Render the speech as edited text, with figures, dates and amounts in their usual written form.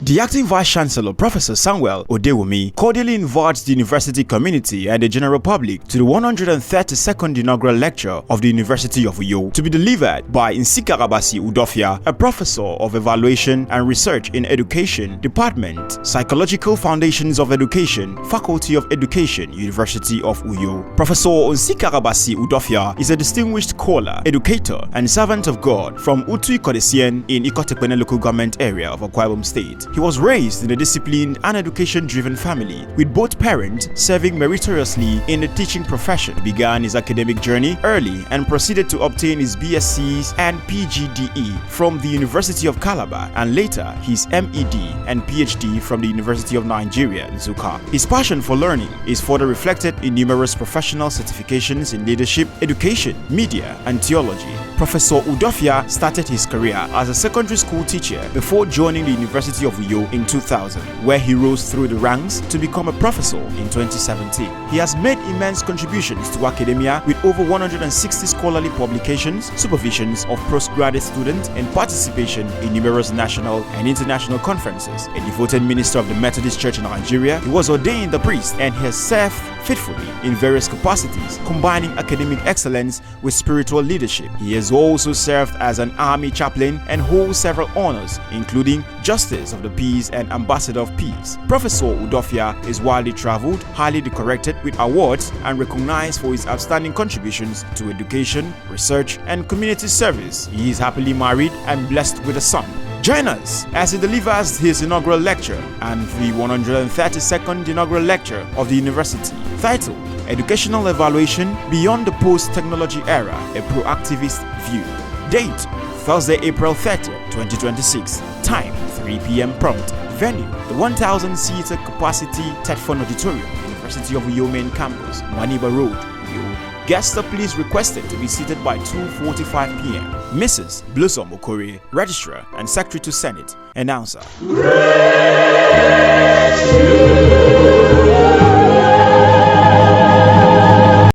The acting Vice-Chancellor, Professor Samuel Odewumi, cordially invites the university community and the general public to the 132nd Inaugural Lecture of the University of Uyo to be delivered by Nsikak-Abasi Udofia, a Professor of Evaluation and Research in Education, Department, Psychological Foundations of Education, Faculty of Education, University of Uyo. Professor Nsikak-Abasi Udofia is a distinguished scholar, educator, and servant of God from Utu Ikot Essien in Ekpene local government area of Akwa State. He was raised in a disciplined and education-driven family, with both parents serving meritoriously in the teaching profession. He began his academic journey early and proceeded to obtain his B.Sc and PGDE from the University of Calabar, and later his M.Ed and Ph.D from the University of Nigeria, Nsukka. His passion for learning is further reflected in numerous professional certifications in leadership, education, media, and theology. Professor Udofia started his career as a secondary school teacher before joining the University of Uyo in 2000, where he rose through the ranks to become a professor in 2017. He has made immense contributions to academia with over 160 scholarly publications, supervisions of postgraduate students, and participation in numerous national and international conferences. A devoted minister of the Methodist Church in Nigeria, he was ordained a priest and he has served faithfully in various capacities, combining academic excellence with spiritual leadership. He has also served as an army chaplain and holds several honors, including Justice of the Peace and Ambassador of Peace. Professor Udofia is widely traveled, highly decorated with awards, and recognized for his outstanding contributions to education, research, and community service. He is happily married and blessed with a son. Join us as he delivers his inaugural lecture and the 132nd inaugural lecture of the university, titled Educational Evaluation Beyond the Post-Technology Era, a Proactivist View. Date, Thursday, April 30, 2026. Time, 3 p.m. prompt. Venue, the 1,000-seater capacity Tetfon Auditorium, University of Uyo Main Campus, Maniba Road, Uyo. Guests are please requested to be seated by 2:45 p.m. Mrs. Blossom Okore, Registrar and Secretary to Senate. Announcer.